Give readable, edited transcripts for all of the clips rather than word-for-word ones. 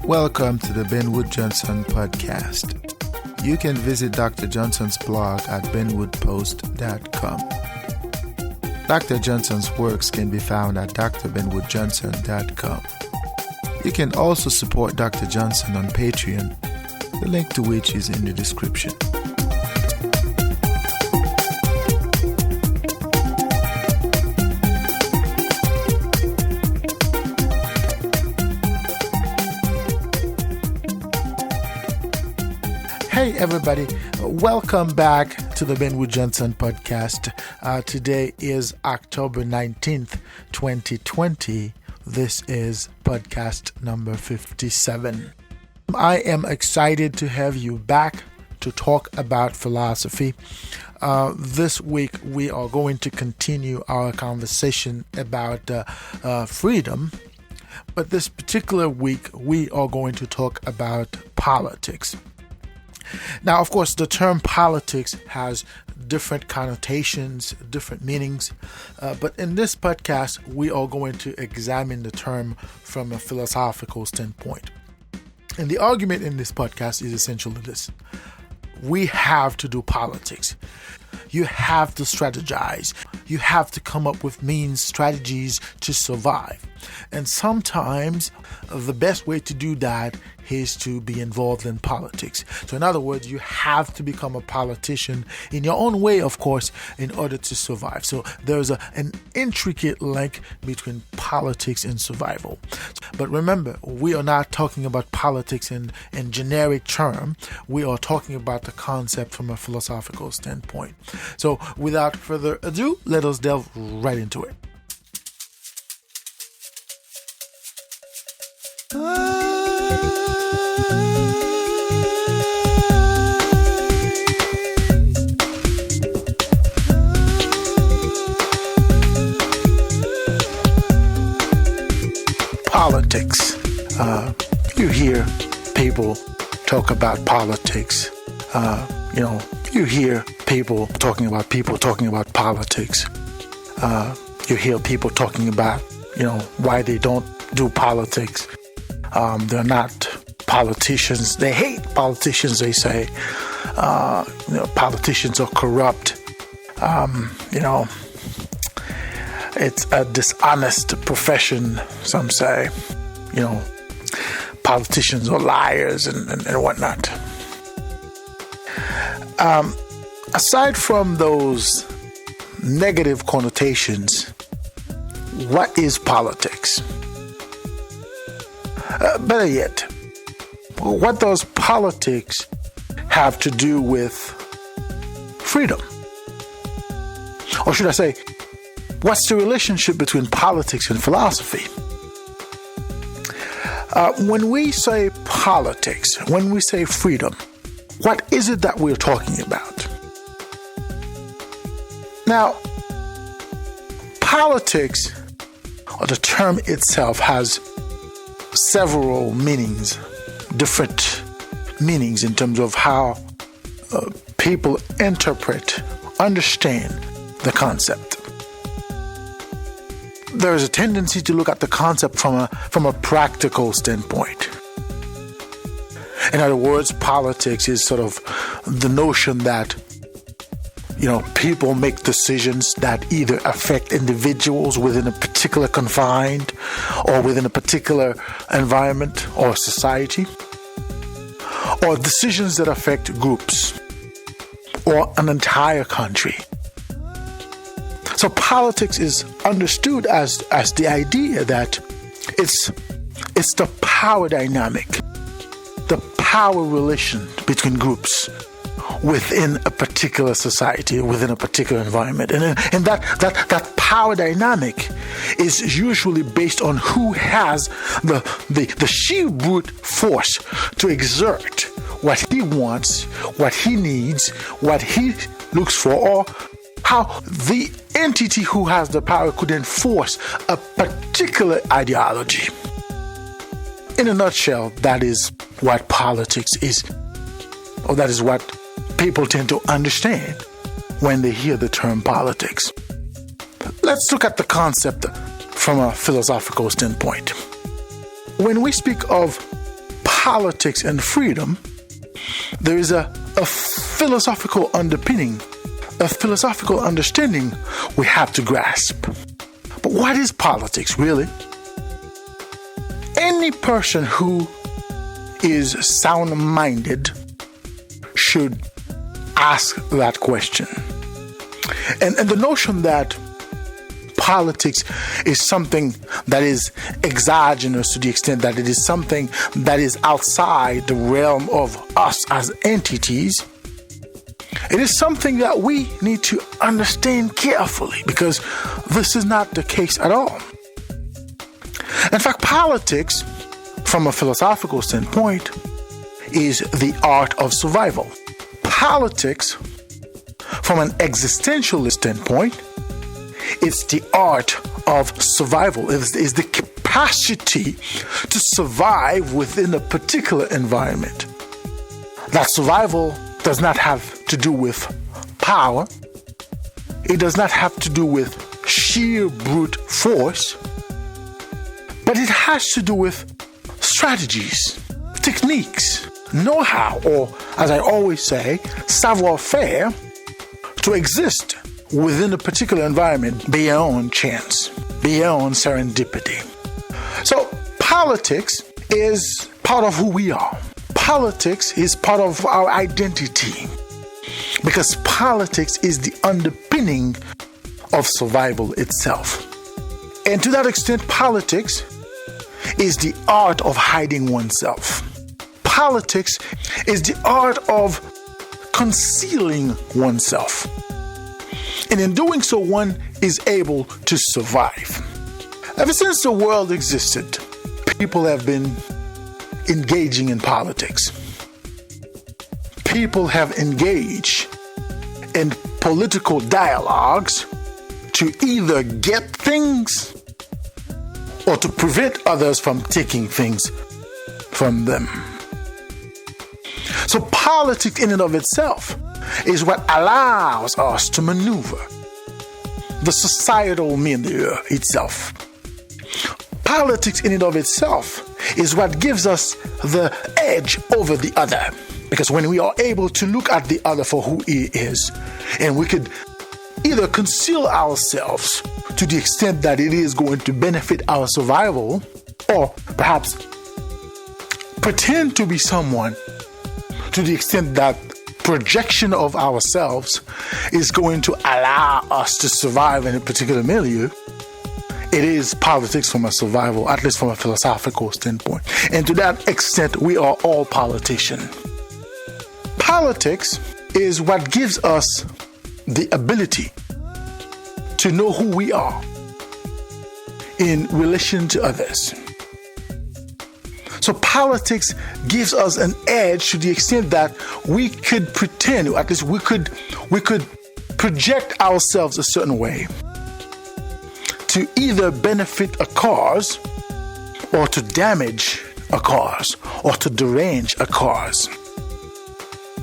Welcome to the Ben Wood Johnson podcast. You can visit Dr. Johnson's blog at benwoodpost.com. Dr. Johnson's works can be found at drbenwoodjohnson.com. You can also support Dr. Johnson on Patreon, the link to which is in the description. Hey everybody, welcome back to the Ben Wood Johnson podcast. Today is October 19th, 2020. This is podcast number 57. I am excited to have you back to talk about philosophy. This week we are going to continue our conversation about freedom, but this particular week we are going to talk about politics. Now, of course, the term politics has different connotations, different meanings, but in this podcast, we are going to examine the term from a philosophical standpoint. And the argument in this podcast is essentially this. We have to do politics. You have to strategize. You have to come up with means, strategies to survive. And sometimes the best way to do that is to be involved in politics. So in other words, you have to become a politician in your own way, of course, in order to survive. So there's an intricate link between politics and survival. But remember, we are not talking about politics in generic term. We are talking about the concept from a philosophical standpoint. So without further ado, let us delve right into it. Politics. You hear people talk about politics. You hear people talking about politics. You hear people talking about, why they don't do politics. They're not politicians. They hate politicians, they say. Politicians are corrupt. It's a dishonest profession, some say. Politicians are liars and whatnot. Aside from those negative connotations, what is politics? Better yet, what does politics have to do with freedom? Or should I say, what's the relationship between politics and philosophy? When we say politics, when we say freedom, what is it that we're talking about? Now, politics, or the term itself, has several meanings, different meanings in terms of how people understand the concept. There is a tendency to look at the concept from a practical standpoint. In other words, politics is sort of the notion that people make decisions that either affect individuals within a particular confined or within a particular environment or society, or decisions that affect groups or an entire country. So politics is understood as the idea that it's the power dynamic, the power relation between groups within a particular society, within a particular environment. And that power dynamic is usually based on who has the sheer brute force to exert what he wants, what he needs, what he looks for, or how the entity who has the power could enforce a particular ideology. In a nutshell, that is what politics is, or that is what people tend to understand when they hear the term politics. Let's look at the concept from a philosophical standpoint. When we speak of politics and freedom, there is a philosophical underpinning, a philosophical understanding we have to grasp. But what is politics, really? Any person who is sound-minded should ask that question. And the notion that politics is something that is exogenous to the extent that it is something that is outside the realm of us as entities, it is something that we need to understand carefully, because this is not the case at all. In fact, politics, from a philosophical standpoint, is the art of survival. Politics, from an existentialist standpoint, it's the art of survival. It is the capacity to survive within a particular environment. That survival does not have to do with power. It does not have to do with sheer brute force. But it has to do with strategies, techniques, know-how, or, as I always say, savoir-faire, to exist within a particular environment beyond chance, beyond serendipity. So politics is part of who we are. Politics is part of our identity, because politics is the underpinning of survival itself. And to that extent, politics is the art of hiding oneself. Politics is the art of concealing oneself. And in doing so, one is able to survive. Ever since the world existed, people have been engaging in politics. People have engaged in political dialogues to either get things or to prevent others from taking things from them. So politics in and of itself is what allows us to maneuver the societal milieu itself. Politics in and of itself is what gives us the edge over the other. Because when we are able to look at the other for who he is, and we could either conceal ourselves to the extent that it is going to benefit our survival, or perhaps pretend to be someone to the extent that projection of ourselves is going to allow us to survive in a particular milieu, it is politics from a survival, at least from a philosophical standpoint. And to that extent, we are all politicians. Politics is what gives us the ability to know who we are in relation to others. So politics gives us an edge to the extent that we could pretend, or at least we could project ourselves a certain way to either benefit a cause or to damage a cause or to derange a cause.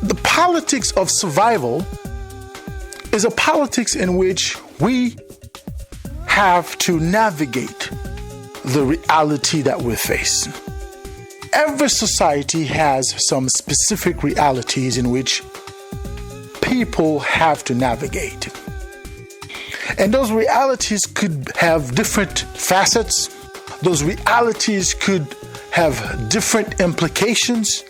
The politics of survival is a politics in which we have to navigate the reality that we face. Every society has some specific realities in which people have to navigate. And those realities could have different facets. Those realities could have different implications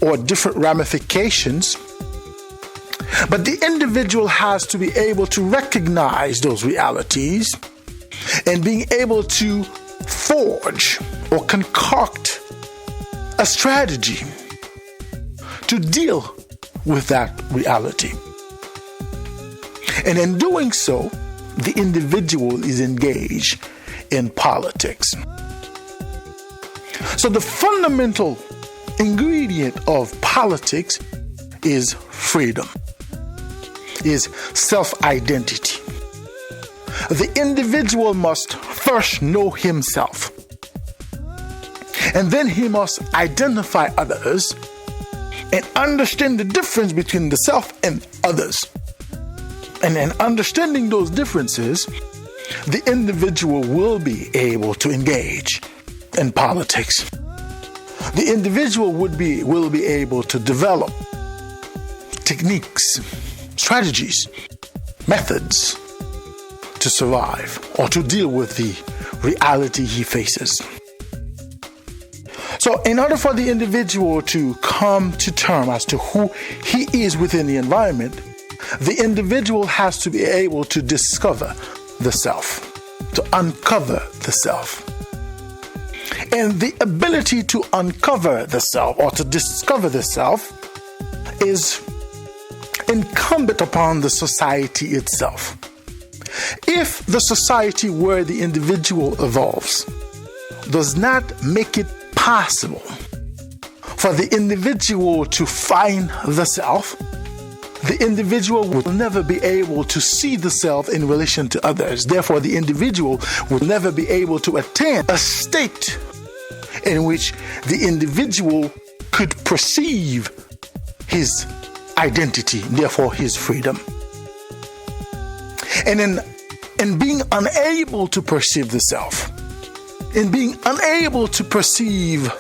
or different ramifications. But the individual has to be able to recognize those realities and being able to forge or concoct a strategy to deal with that reality. And in doing so, the individual is engaged in politics. So the fundamental ingredient of politics is freedom, is self-identity. The individual must first know himself, and then he must identify others and understand the difference between the self and others. And in understanding those differences, the individual will be able to engage in politics. the individual will be able to develop techniques, strategies, methods to survive or to deal with the reality he faces. So in order for the individual to come to terms as to who he is within the environment, the individual has to be able to discover the self, to uncover the self. And the ability to uncover the self or to discover the self is incumbent upon the society itself. If the society where the individual evolves does not make it possible for the individual to find the self, the individual will never be able to see the self in relation to others. Therefore, the individual will never be able to attain a state in which the individual could perceive his identity, therefore his freedom. And in being unable to perceive the self, in being unable to perceive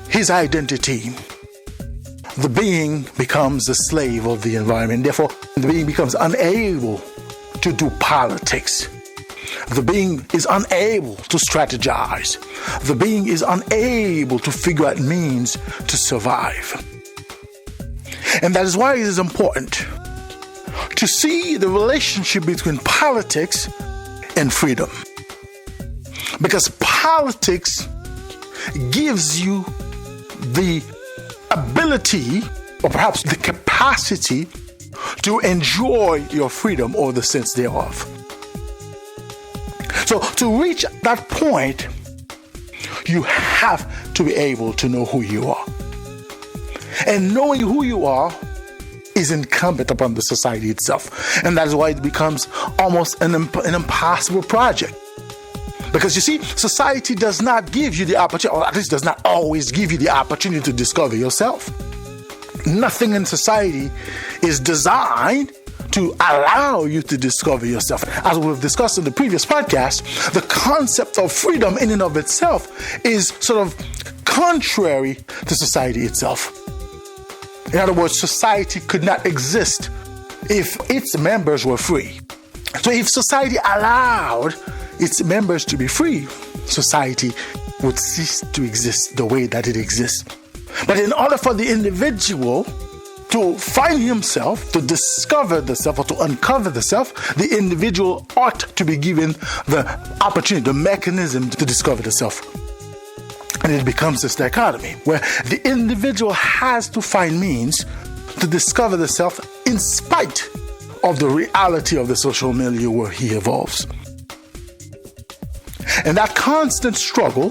his identity, the being becomes a slave of the environment. Therefore, the being becomes unable to do politics. The being is unable to strategize. The being is unable to figure out means to survive. And that is why it is important to see the relationship between politics and freedom. Because politics gives you the ability, or perhaps the capacity, to enjoy your freedom or the sense thereof. So to reach that point, you have to be able to know who you are. And knowing who you are is incumbent upon the society itself. And that is why it becomes almost an impossible project. Because you see, society does not give you the opportunity, or at least does not always give you the opportunity to discover yourself. Nothing in society is designed to allow you to discover yourself. As we've discussed in the previous podcast, the concept of freedom in and of itself is sort of contrary to society itself. In other words, society could not exist if its members were free. So if society allowed its members to be free, society would cease to exist the way that it exists. But in order for the individual to find himself, to discover the self, or to uncover the self, the individual ought to be given the opportunity, the mechanism to discover the self. And it becomes this dichotomy where the individual has to find means to discover the self in spite of the reality of the social milieu where he evolves. And that constant struggle,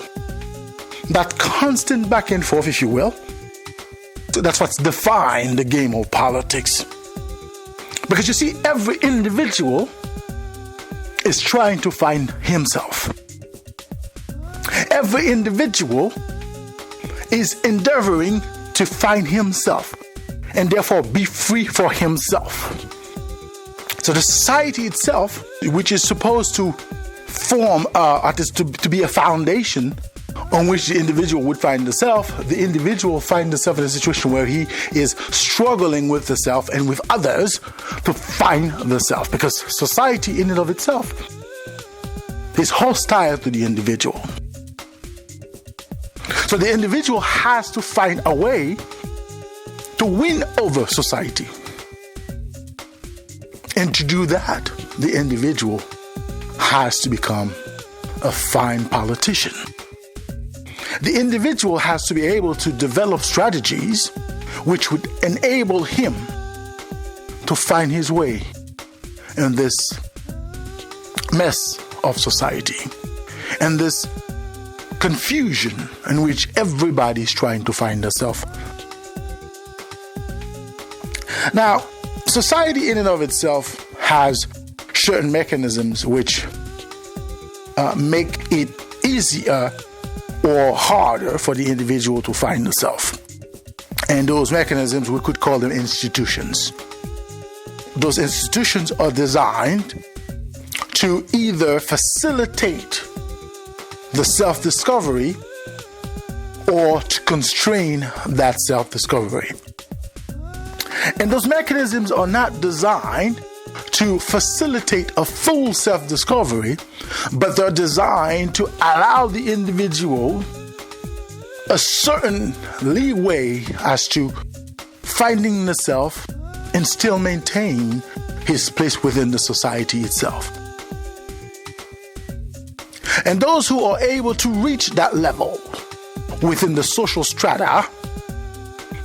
that constant back and forth, if you will, that's what's defined the game of politics. Because you see, every individual is trying to find himself. Every individual is endeavoring to find himself and therefore be free for himself. So the society itself, which is supposed to form, to be a foundation on which the individual would find the self, the individual finds himself in a situation where he is struggling with the self and with others to find the self, because society in and of itself is hostile to the individual. So the individual has to find a way to win over society. And to do that, the individual has to become a fine politician. The individual has to be able to develop strategies which would enable him to find his way in this mess of society and this confusion in which everybody is trying to find themselves. Now, society in and of itself has certain mechanisms which make it easier or harder for the individual to find the self. And those mechanisms, we could call them institutions. Those institutions are designed to either facilitate the self-discovery or to constrain that self-discovery. And those mechanisms are not designed to facilitate a full self-discovery, but they're designed to allow the individual a certain leeway as to finding the self and still maintain his place within the society itself. And those who are able to reach that level within the social strata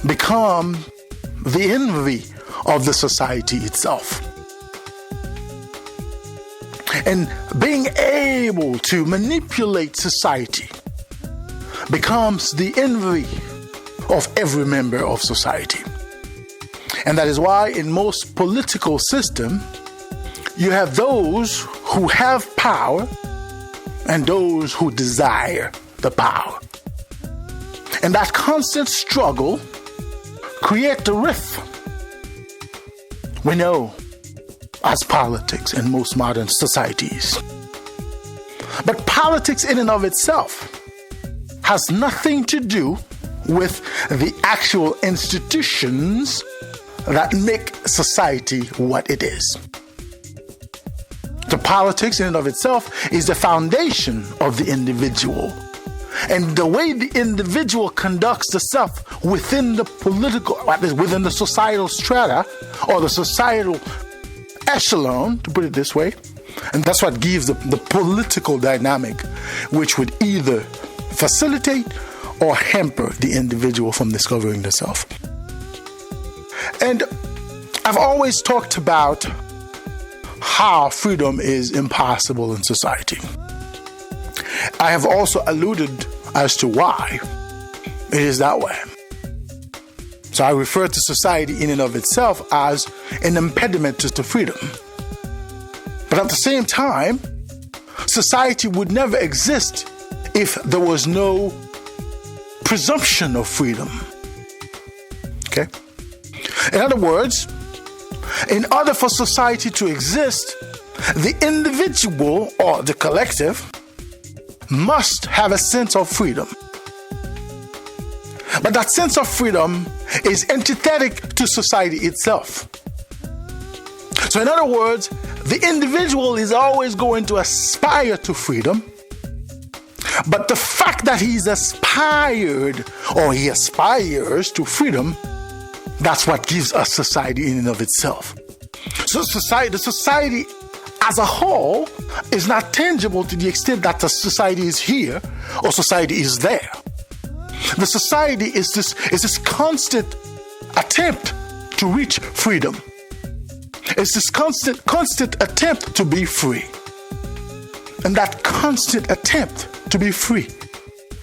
become the envy of the society itself. And being able to manipulate society becomes the envy of every member of society. And that is why in most political systems, you have those who have power and those who desire the power. And that constant struggle creates the rift we know as politics in most modern societies. But politics in and of itself has nothing to do with the actual institutions that make society what it is. The politics in and of itself is the foundation of the individual. And the way the individual conducts the self within the political, within the societal strata or the societal echelon, to put it this way, and that's what gives the political dynamic, which would either facilitate or hamper the individual from discovering the self. And I've always talked about how freedom is impossible in society. I have also alluded as to why it is that way. So I refer to society in and of itself as an impediment to freedom. But at the same time, society would never exist if there was no presumption of freedom. Okay? In other words, in order for society to exist, the individual or the collective must have a sense of freedom. But that sense of freedom is antithetic to society itself. So in other words, the individual is always going to aspire to freedom, but the fact that he's aspired or he aspires to freedom, that's what gives us society in and of itself. So the society as a whole is not tangible to the extent that the society is here or society is there. The society is this constant attempt to reach freedom. It's this constant attempt to be free. And that constant attempt to be free,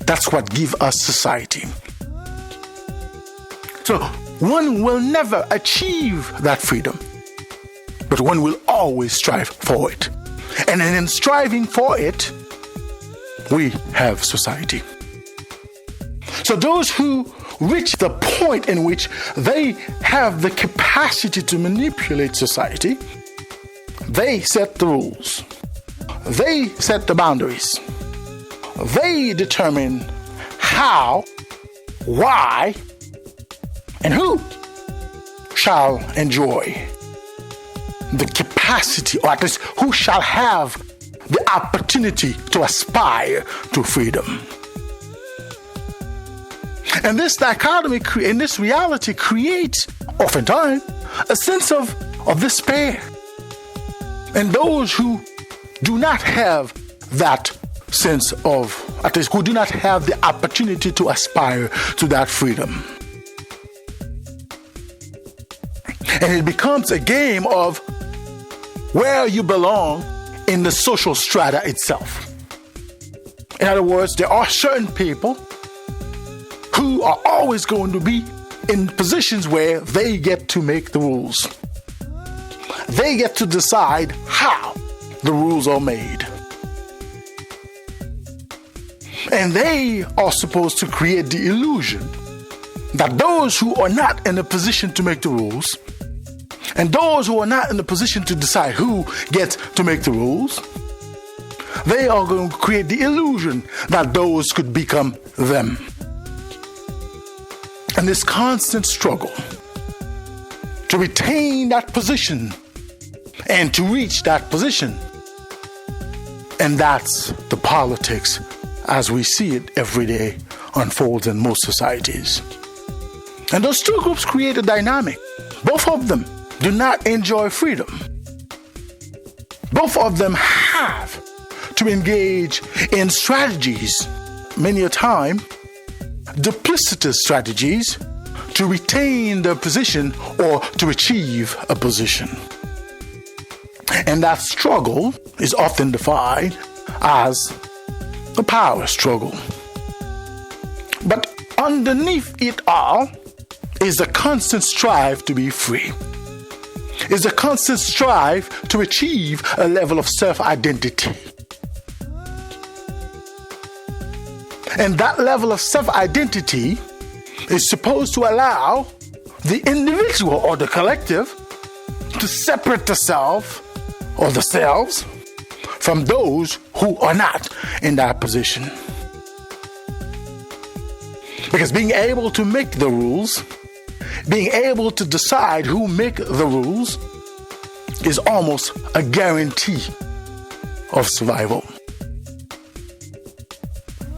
that's what gives us society. So one will never achieve that freedom, but one will always strive for it. And in striving for it, we have society. So those who reach the point in which they have the capacity to manipulate society, they set the rules. They set the boundaries. They determine how, why, and who shall enjoy the capacity, or at least who shall have the opportunity to aspire to freedom. And this dichotomy and this reality creates, oftentimes, a sense of despair. And those who do not have that sense of, at least who do not have the opportunity to aspire to that freedom. And it becomes a game of where you belong in the social strata itself. In other words, there are certain people who are always going to be in positions where they get to make the rules. They get to decide how the rules are made. And they are supposed to create the illusion that those who are not in a position to make the rules, and those who are not in a position to decide who gets to make the rules, they are going to create the illusion that those could become them. and this constant struggle to retain that position and to reach that position. And that's the politics as we see it every day unfolds in most societies. And those two groups create a dynamic. Both of them do not enjoy freedom. Both of them have to engage in strategies, many a time duplicitous strategies, to retain their position or to achieve a position. And that struggle is often defined as a power struggle. But underneath it all is a constant strive to be free. Is a constant strive to achieve a level of self-identity. And that level of self-identity is supposed to allow the individual or the collective to separate the self or the selves from those who are not in that position. Because being able to make the rules, being able to decide who make the rules, is almost a guarantee of survival.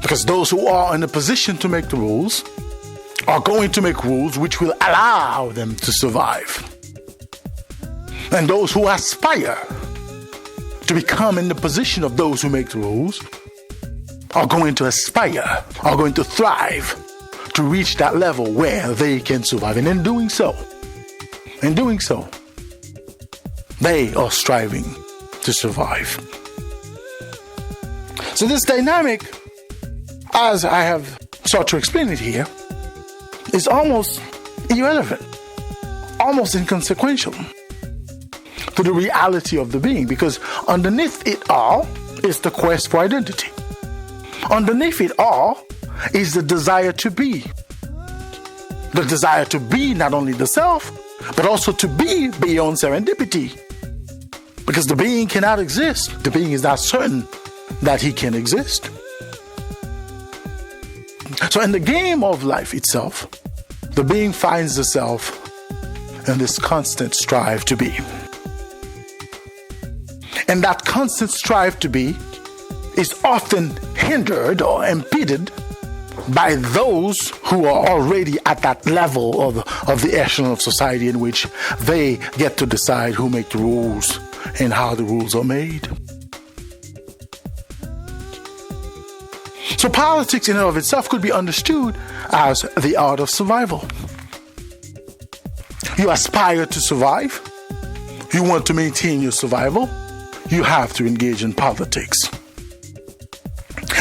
Because those who are in a position to make the rules are going to make rules which will allow them to survive. And those who aspire to become in the position of those who make the rules are going to aspire, are going to thrive to reach that level where they can survive. And in doing so, they are striving to survive. So this dynamic, as I have sought to explain it here, is almost irrelevant, almost inconsequential to the reality of the being, because underneath it all is the quest for identity. Underneath it all is the desire to be. The desire to be not only the self, but also to be beyond serendipity. Because the being cannot exist. The being is not certain that he can exist. So in the game of life itself, the being finds the self in this constant strive to be. And that constant strive to be is often hindered or impeded by those who are already at that level of the echelon of society in which they get to decide who make the rules and how the rules are made. So politics in and of itself could be understood as the art of survival. You aspire to survive. You want to maintain your survival. You have to engage in politics.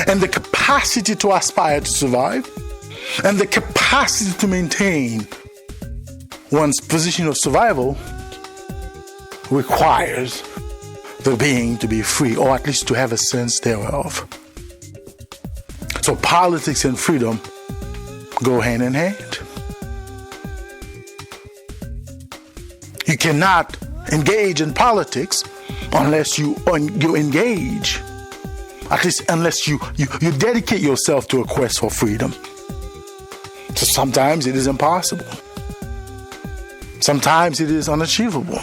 And the capacity to aspire to survive and the capacity to maintain one's position of survival requires the being to be free, or at least to have a sense thereof. So politics and freedom go hand in hand. You cannot engage in politics unless you engage, at least unless you dedicate yourself to a quest for freedom. So sometimes it is impossible. Sometimes it is unachievable.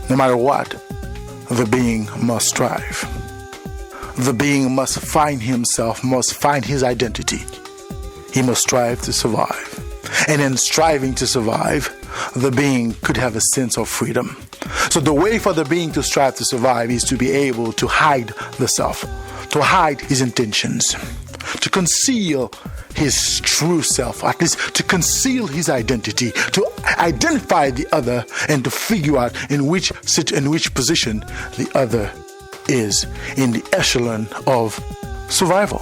No matter what, the being must strive. The being must find himself, must find his identity. He must strive to survive. And in striving to survive, the being could have a sense of freedom. So the way for the being to strive to survive is to be able to hide the self, to hide his intentions, to conceal his true self, at least to conceal his identity, to identify the other and to figure out in which position the other is in the echelon of survival.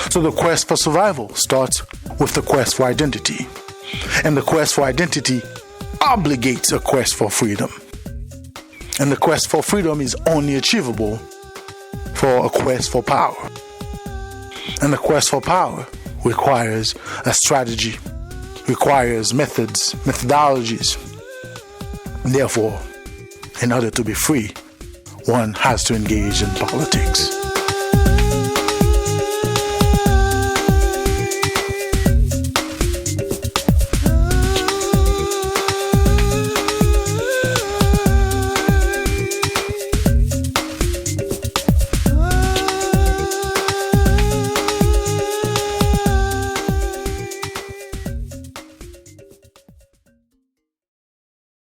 So the quest for survival starts with the quest for identity. And the quest for identity obligates a quest for freedom. And the quest for freedom is only achievable for a quest for power. And the quest for power requires a strategy, requires methods, methodologies. And therefore, in order to be free, one has to engage in politics.